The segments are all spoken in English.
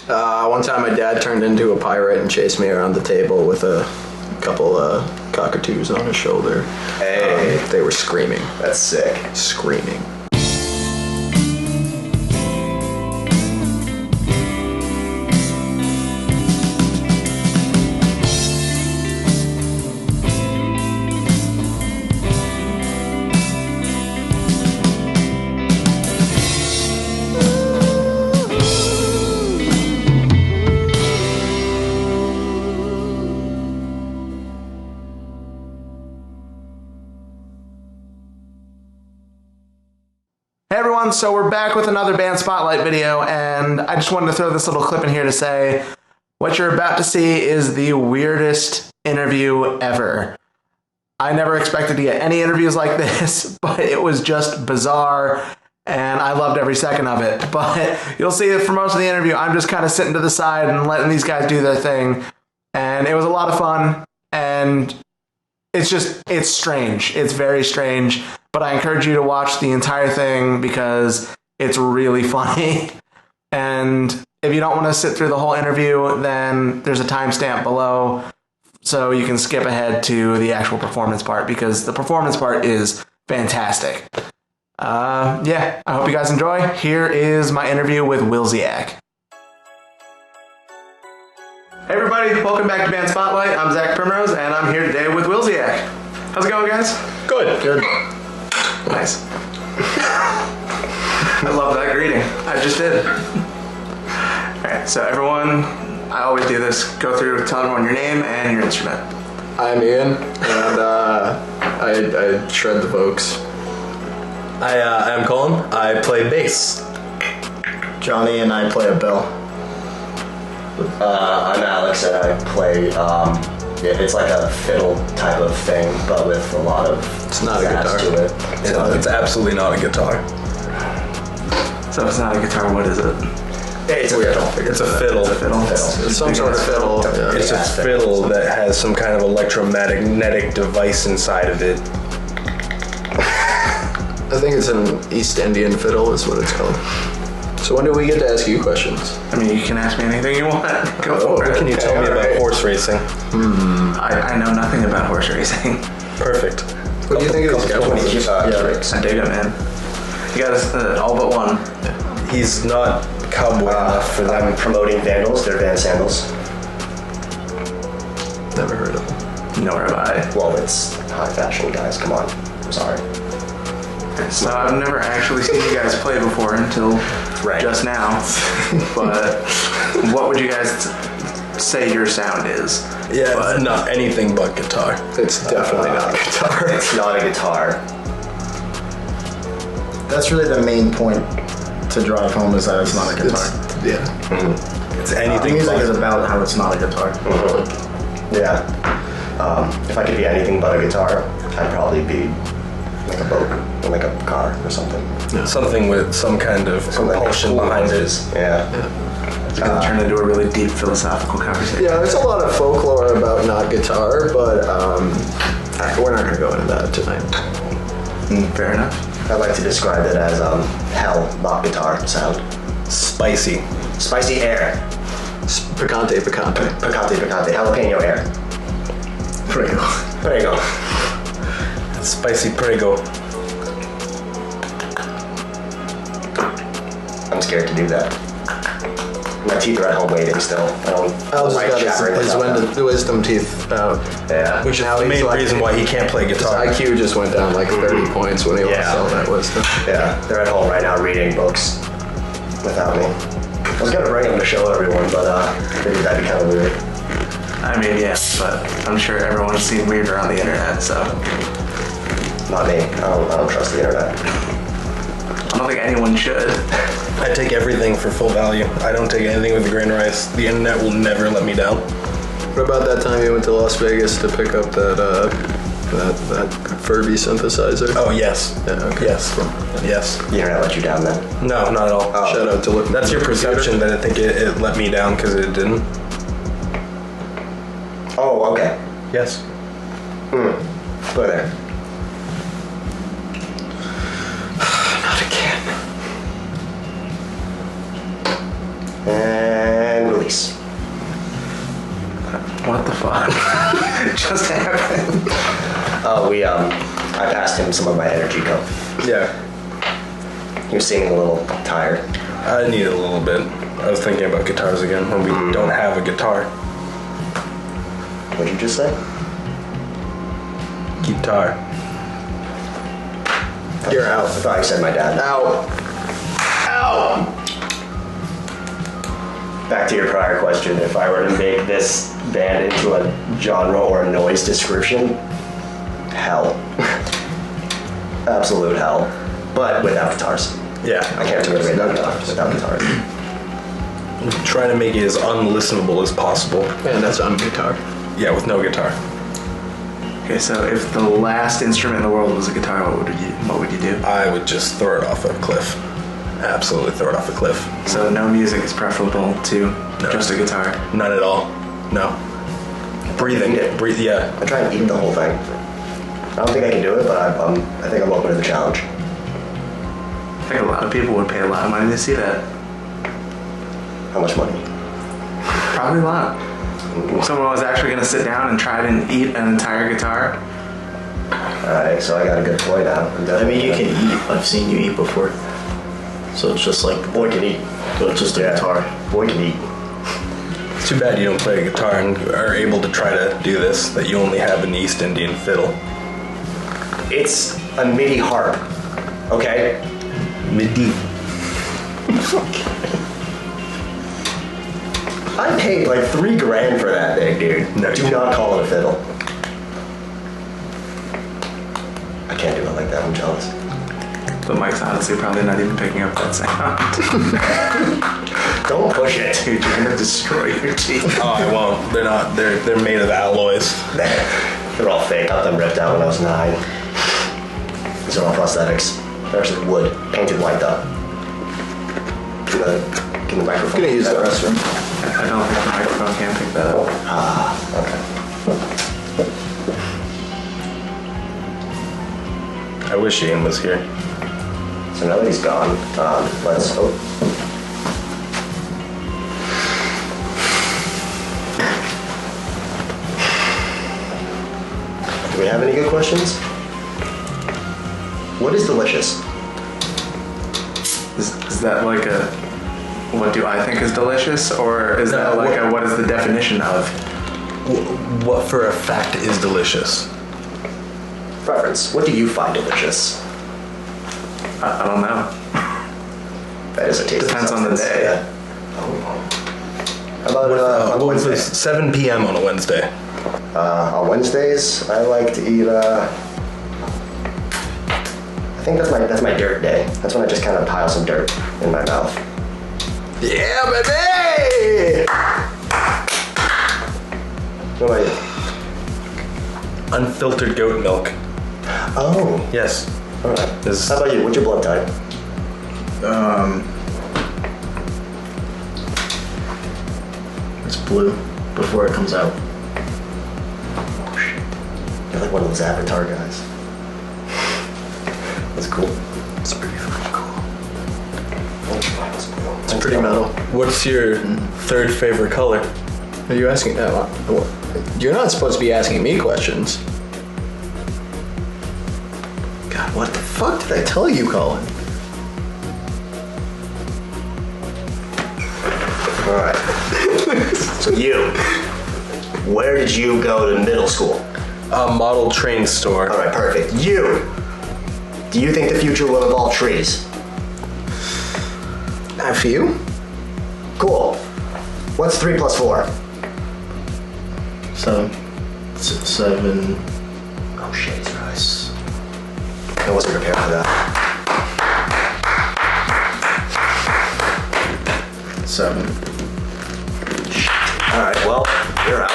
One time my dad turned into a pirate and chased me around the table with a couple cockatoos on his shoulder. Hey. They were screaming. That's sick. Screaming. Hey everyone, so we're back with another band spotlight video, and I just wanted to throw this little clip in here to say what you're about to see is the weirdest interview ever. I never expected to get any interviews like this, but it was just bizarre, and I loved every second of it. But you'll see that for most of the interview, I'm just kind of sitting to the side and letting these guys do their thing, and it was a lot of fun, and it's strange. It's very strange. But I encourage you to watch the entire thing because it's really funny. And if you don't want to sit through the whole interview, then there's a timestamp below so you can skip ahead to the actual performance part because the performance part is fantastic. Yeah, I hope you guys enjoy. Here is my interview with Willzyx. Hey everybody, welcome back to Band Spotlight. I'm Zach Primrose, and I'm here today with Willzyx. How's it going, guys? Good. Good. Nice. I love that greeting. I just did. Alright, so everyone, I always do this. Go through, tell everyone your name and your instrument. I'm Ian, and I shred the Vokes. I'm Colin. I play bass. Johnny and I play a bell. I'm Alex and I play, it's like a fiddle type of thing, but with a lot of It's not a guitar. to it. It's absolutely not a guitar. So if it's not a guitar, what is it? It's a We fiddle. haven't figured It's a that out. fiddle. It's a fiddle. It's some sort of fiddle. Yeah. It's a fiddle that has some kind of electromagnetic device inside of it. I think it's an East Indian fiddle is what it's called. So when do we get to ask you questions? I mean, you can ask me anything you want. Go for What it. can you tell me about horse racing? I know nothing about horse racing. Perfect. What do you think of these guys? Tricks. I dig it, man. You guys, all but one. He's not cowboy enough for I'm them. promoting Vandals. They're Van Sandals. Never heard of them. Nor have I. Well, it's high fashion, guys. Come on. I'm sorry. So I've never actually seen you guys play before until just now. But what would you guys say your sound is? Yeah, it's not anything but guitar. It's definitely not a guitar. It's not a guitar. That's really the main point to drive home is that it's not a guitar. Yeah. It's The anything music is but. about how it's not a guitar. Yeah. If I could be anything but a guitar, I'd probably be like a boat or like a car or something. Something with some kind of propulsion behind it. Yeah. It's going to turn into a really deep philosophical conversation. Yeah, there's a lot of folklore about not guitar, but we're not going to go into that tonight. Fair enough. I'd like to describe it as hell, not guitar sound. Spicy. Spicy air. Picante, picante. Picante, picante. Jalapeno air. Prego. There you go. Spicy prego. I'm scared to do that. My teeth are at home waiting still. I don't Al's like got chattering his without wisdom teeth out. Yeah. Which is Now the he's main like- reason why he can't play His guitar. IQ just went down like 30 points when he lost Yeah. all that wisdom. Yeah, they're at home right now reading books without me. I was gonna bring them to show everyone, but maybe that'd be kind of weird. I mean, yes, but I'm sure everyone's seen weirder on the internet, so Not me. I don't trust the internet. I don't think anyone should. I take everything for full value. I don't take anything with a grain of rice. The internet will never let me down. What about that time you went to Las Vegas to pick up that Furby synthesizer? Oh, yes. Yeah, okay. Yes. Yes. The internet let you down then. No, not at all. Shout out to look. That's your perception that I think it let me down because it didn't. Oh, okay. Yes. Go there. Not again. And release. What the fuck? Just happened. Oh, I passed him some of my energy coke. Yeah, He was seeming a little tired. I need a little bit. I was thinking about guitars again when we don't have a guitar. What'd you just say? Guitar. You're out. I thought you said my dad. Out. Out. Back to your prior question, if I were to make this band into a genre or a noise description, hell. Absolute hell. But without guitars. Yeah, I can't do it without guitars. trying to make it as unlistenable as possible. And that's on guitar. Yeah, with no guitar. Okay, so if the last instrument in the world was a guitar, what would you do? I would just throw it off a cliff. Absolutely throw it off a cliff. So no music is preferable to just a guitar. None at all. No. Breathing. Eat it. Breathe. Yeah. I try and eat the whole thing. I don't think I can do it, but I think I'm open to the challenge. I think a lot of people would pay a lot of money to see that. How much money? Probably a lot. Someone was actually going to sit down and try and eat an entire guitar. Alright, so I got a good point now. I mean, you can eat. I've seen you eat before. So it's just like, Boy can eat. so it's just a guitar. Boy can eat. It's too bad you don't play a guitar and are able to try to do this, that you only have an East Indian fiddle. It's a MIDI harp. Okay? MIDI. I paid like $3,000 for that thing, dude. No, you Do didn't. not call it a fiddle. I can't do it like that. I'm jealous. But Mike's honestly probably not even picking up that sound. Don't push it. Dude, you're gonna destroy your teeth. Oh, I won't. They're not. They're made of alloys. They're all fake. I got them ripped out when I was 9. These are all prosthetics. They're actually wood, painted white though. Can the microphone? I'm gonna use the restroom. I don't think the microphone can pick that up. Okay. I wish Ian was here. So now that he's gone, let's. Oh. Do we have any good questions? What is delicious? Is that like a, what do I think is delicious? Or is that like a, what is the definition of? What for a fact is delicious? Preference. What do you find delicious? I don't know. That is a tasty Depends on the substance. day. Yeah. How about on What was Wednesday? this? 7 p.m. on a Wednesday. On Wednesdays, I like to eat. I think that's my dirt day. That's when I just kind of pile some dirt in my mouth. Yeah, baby! What about you? Unfiltered goat milk. Oh, Yes. all right. This- How about you? What's your blood type? It's blue before it comes out. Oh shit. You're like one of those Avatar guys. That's cool. It's pretty fucking cool. It's Pretty metal. What's your third favorite color? Are you asking that? You're not supposed to be asking me questions. God, what the fuck did I tell you, Colin? All right. So where did you go to middle school? A model train store. All right, perfect. Do you think the future will involve trees? A few? Cool. What's 3 plus 4? 7. 7. Oh shit, he's right. I wasn't prepared for that. 7. All right, well, you're out.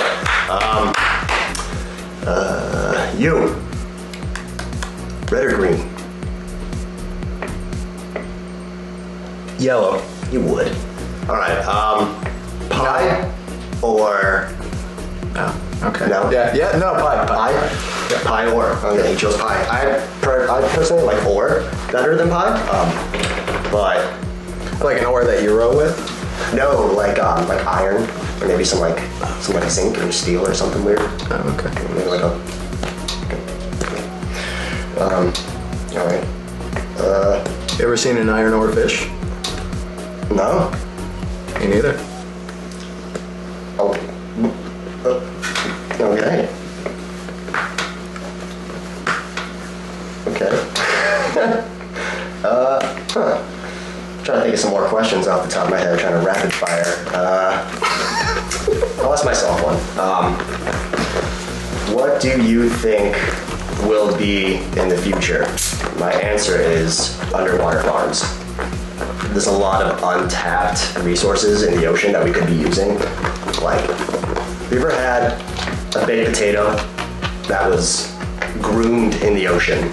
You. Red or green? Yellow. You would. All right. Pie or Oh, okay. no? Yeah, no, pie. Pie. Yeah, pie or. Okay, he chose pie. I personally like or better than pie. But Like an or that you row with? No, like iron, or maybe some like zinc or steel or something weird. Oh, okay. Maybe like a. All right. You ever seen an iron ore fish? No. Me neither. Oh. Okay. Okay. Trying to think of some more questions off the top of my head, trying to rapid fire. I'll ask myself one. What do you think will be in the future? My answer is underwater farms. There's a lot of untapped resources in the ocean that we could be using. Like, have you ever had a baked potato that was groomed in the ocean?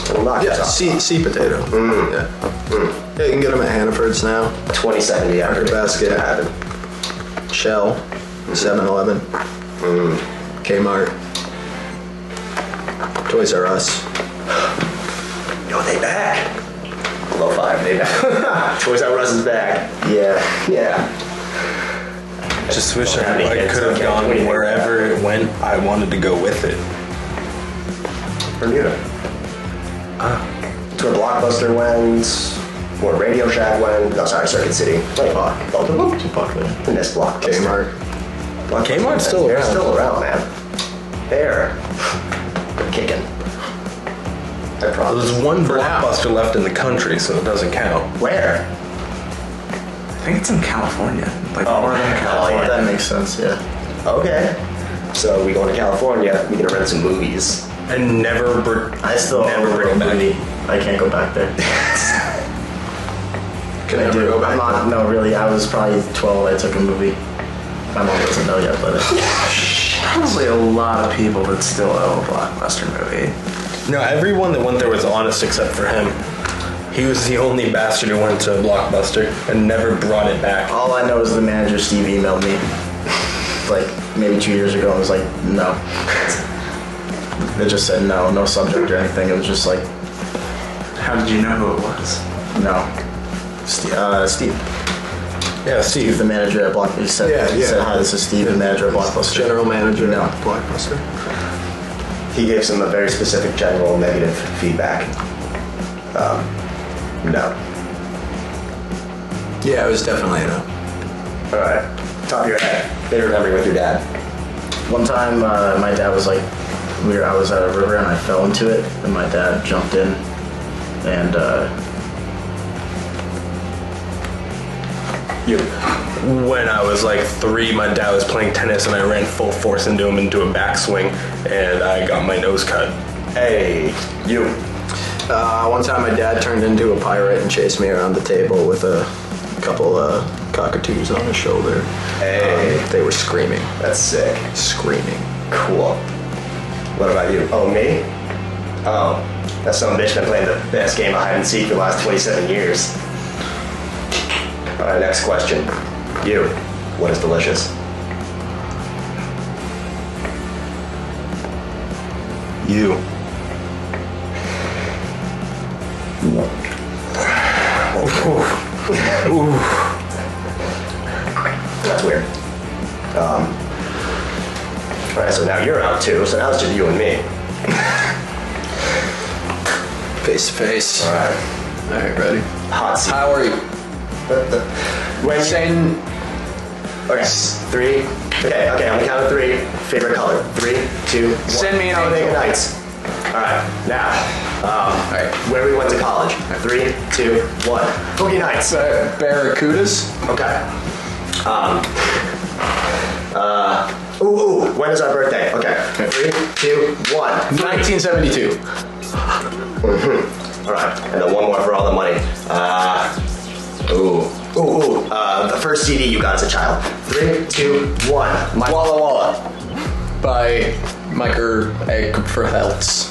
It'll knock your Yeah, socks off. sea potato. Yeah. Yeah, you can get them at Hannaford's now. 2070 after Basket. Shell. 7-Eleven. Kmart. Toys R Us. Yo, they back. Low five, they back. Toys R Us is back. Yeah. Just wish Don't have any I kids, could have okay. gone What do you think wherever it went. I wanted to go with it. Bermuda. To where Blockbuster went, where Radio Shack went. No, sorry, Circuit City. Both of them? Tupac there. I missed Blockbuster. Kmart. Kmart's still They're around. still around, man. They're kicking. I promise. There's one For now. Blockbuster left in the country, so it doesn't count. Where? I think it's in California. Like Northern hell California. yeah. That makes sense, yeah. Okay. So we going to California, we gonna rent some movies. And never, I still never own bring a it back. movie. I can't go back there. Can I never do. go back. I'm not, no, really, I was probably 12, I took a movie. My mom doesn't know yet, but Probably a lot of people that still owe a Blockbuster movie. No, everyone that went there was honest except for him. He was the only bastard who went to Blockbuster and never brought it back. all I know is the manager, Steve, emailed me like maybe 2 years ago and was like, no. It just said no subject or anything. It was just like, How did you know who it was? no. Steve. Yeah, Steve, Steve. the manager at Blockbuster. He said, Yeah. hi, this is Steve, the manager at Blockbuster. General manager No. at Blockbuster. He gave some very specific general negative feedback. No. Yeah, it was definitely a no. All right. Top of your head. Favorite memory with your dad. One time, my dad was like, I was at a river and I fell into it, and my dad jumped in, and You. When I was like 3, my dad was playing tennis and I ran full force into him into a backswing and I got my nose cut. Hey. You. One time my dad turned into a pirate and chased me around the table with a couple cockatoos on his shoulder. Hey. They were screaming. That's sick. Screaming. Cool. What about you? Oh, me? Oh, that son of a bitch been playing the best game of hide and seek for the last 27 years. All right, next question. You. What is delicious? You. That's weird. All right, so now you're out too. So now it's just you and me. Face to face. All right. All right, ready? Hot seat. How are you? When Saying Okay. 3. Okay. On the count of 3. Favorite color. 3, 2, 1. Send me an Talladega article. Nights. All right. Now, Alright. where we went to college. 3, 2, 1. Boogie Nights. Barracudas? Okay. Ooh, when is our birthday? Okay. 3, 2, 1. 1972. All right. And then one more for all the money. The first CD you got as a child. 3, 2, 1. Walla Walla by Michael Egg-for-Heltz.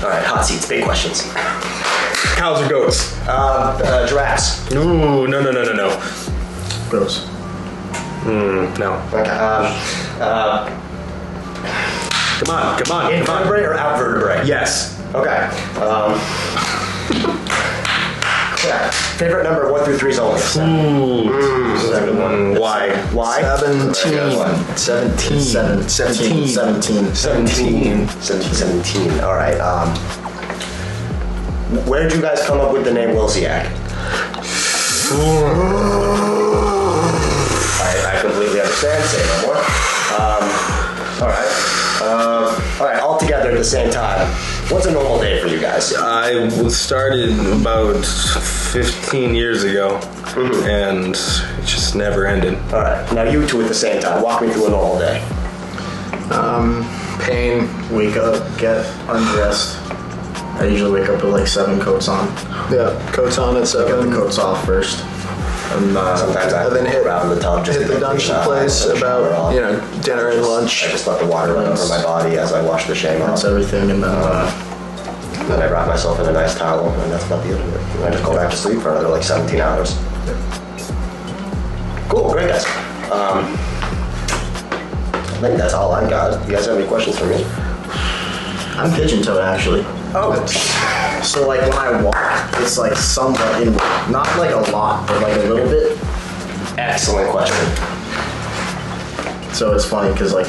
All right. Hot seats. Big questions. Cows or goats? Giraffes. Ooh, no. gross. No. Okay. Come on. Invertebrate or outvertebrate? Yes. Okay. Yeah. Favorite number 1 through 3 is only. Why? Why? 17. 17. All right. Where did you guys come up with the name Willzyx? I completely understand. Say no more. All right. All right. All together at the same time. What's a normal day for you guys? I started about 15 years ago, and it just never ended. All right. Now you two at the same time. Walk me through a normal day. Pain. Wake up, get undressed. I usually wake up with like 7 coats on. Yeah, coats on at Get 7. the coats off first. And Sometimes I then hit around the tub just hit to the get dungeon the, place shower about off. dinner and lunch. I just let the water run over my body as I wash the shame that's off. everything. And then Then I wrap myself in a nice towel, and that's about the end of it. And I just go back to sleep for another like 17 hours. Cool, great guys. I think that's all I got. You guys have any questions for me? I'm pigeon-toed actually. Oh, So like when I walk, it's like somewhat inward. Not like a lot, but like a little bit. excellent question. So it's funny because like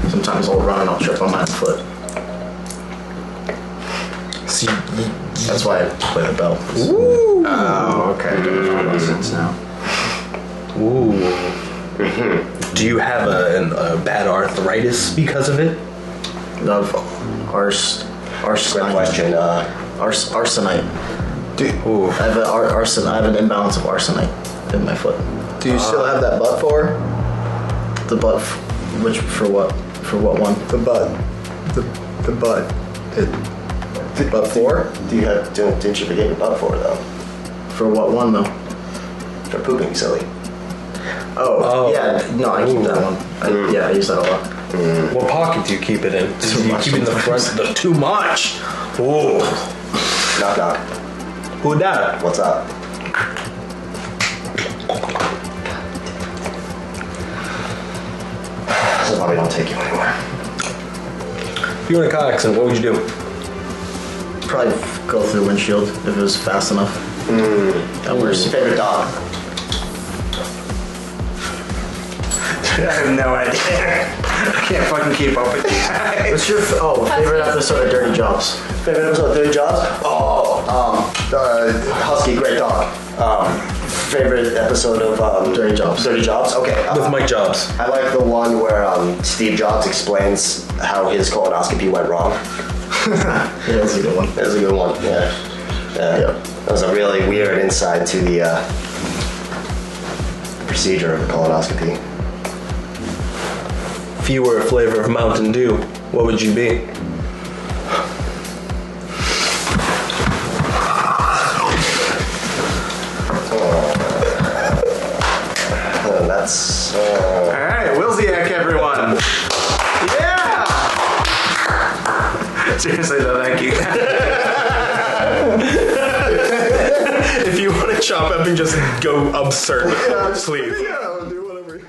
sometimes I'll run and I'll trip on my foot. See, That's why I play the bell. Oh, okay. That makes sense now. do you have a bad arthritis because of it? Of Great arsenite. question. Arsenite. I have I have an imbalance of arsenite in my foot. Do you still have that butt for? The butt, which for what? For what one? The butt. The butt. Butt 4? Didn't you forget your butt for though? For what one though? For pooping silly. Oh, yeah. No, I keep that one. I use that a lot. What pocket do you keep it in? Do you much keep it in the front? Too much. Whoa. Knock knock. Who that? What's up? This is why we don't take you anymore. If you were in a car accident, what would you do? Probably go through the windshield if it was fast enough. That Where's works. your favorite dog? I have no idea. I can't fucking keep up with you guys. What's your favorite episode of Dirty Jobs? Favorite episode of 30 Jobs? Husky, great dog. Favorite episode of Dirty Jobs. 30 Jobs? Okay. With Mike Jobs. I like the one where Steve Jobs explains how his colonoscopy went wrong. Yeah, that's a good one. That was a good one, yeah. Yep. That was a really weird insight to the procedure of a colonoscopy. If you were a flavor of Mountain Dew, what would you be? That's... All right, Willzyx, everyone. Yeah. Seriously though, thank you. If you want to chop up and just go absurd, please. Do whatever.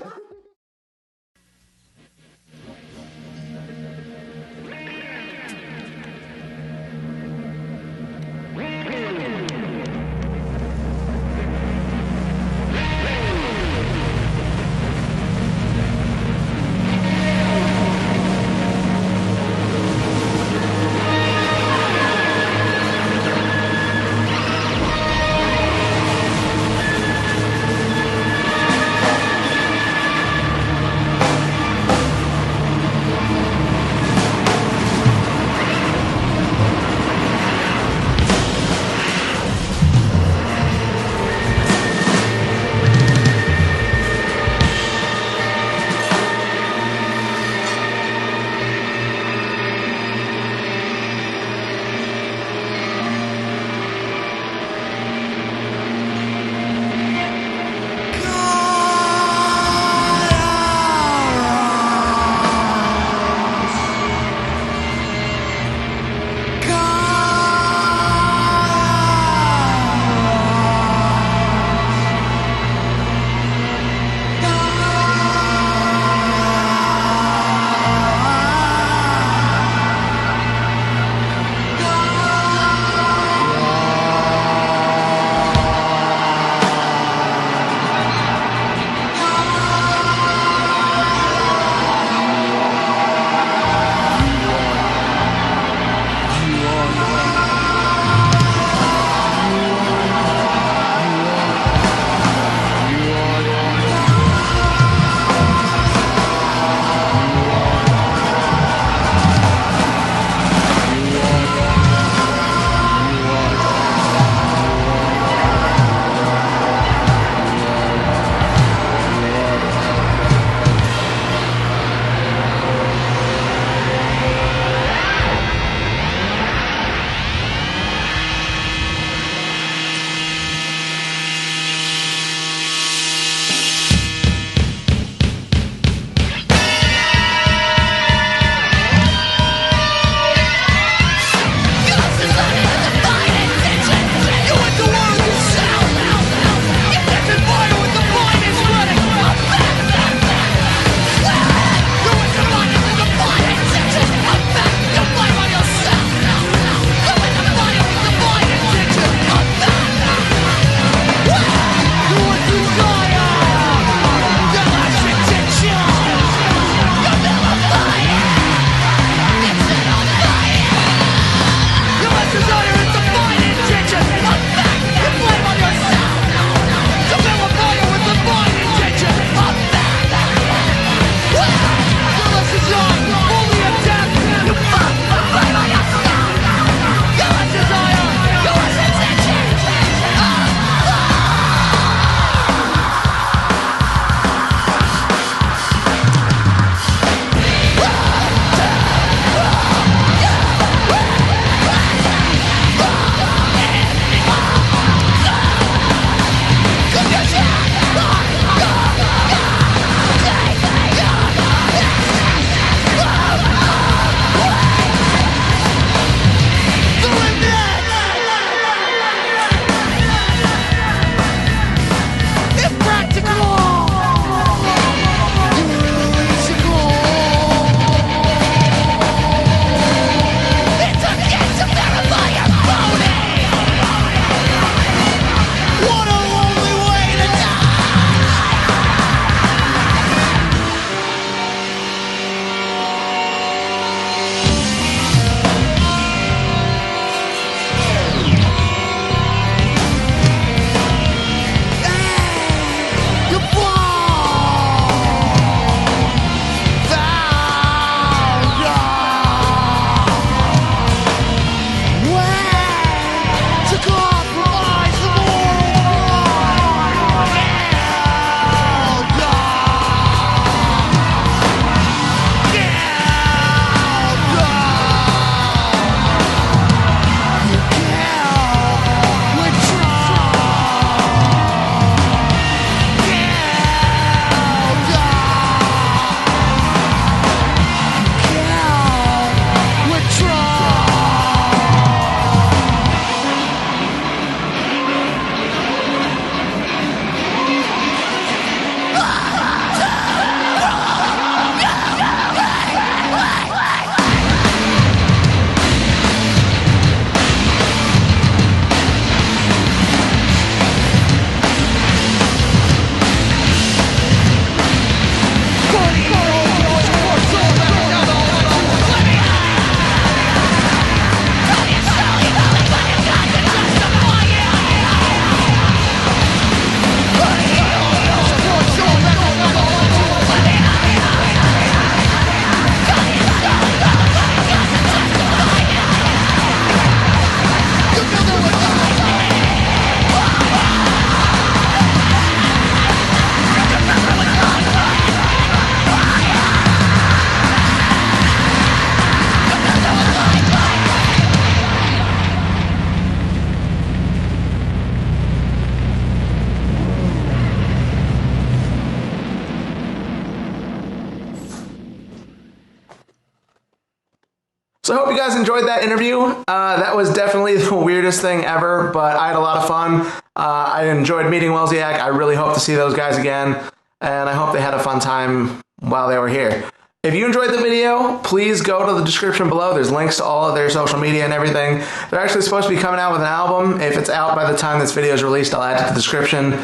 So I hope you guys enjoyed that interview. That was definitely the weirdest thing ever, but I had a lot of fun. I enjoyed meeting Willzyx. I really hope to see those guys again, and I hope they had a fun time while they were here. If you enjoyed the video, please go to the description below. There's links to all of their social media and everything. They're actually supposed to be coming out with an album. If it's out by the time this video is released, I'll add it to the description.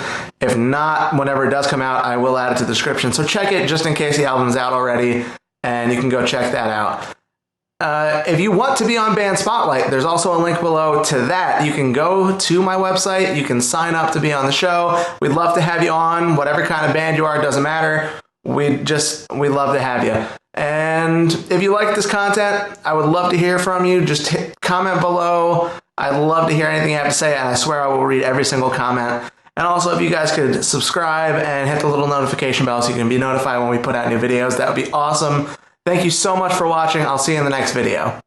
If not, whenever it does come out, I will add it to the description. So check it just in case the album's out already, and you can go check that out. If you want to be on Band Spotlight, there's also a link below to that. You can go to my website. You can sign up to be on the show. We'd love to have you on. Whatever kind of band you are, it doesn't matter. We'd love to have you. And if you like this content, I would love to hear from you. Just comment below. I'd love to hear anything you have to say, and I swear I will read every single comment. And also, if you guys could subscribe and hit the little notification bell so you can be notified when we put out new videos, that would be awesome. Thank you so much for watching. I'll see you in the next video.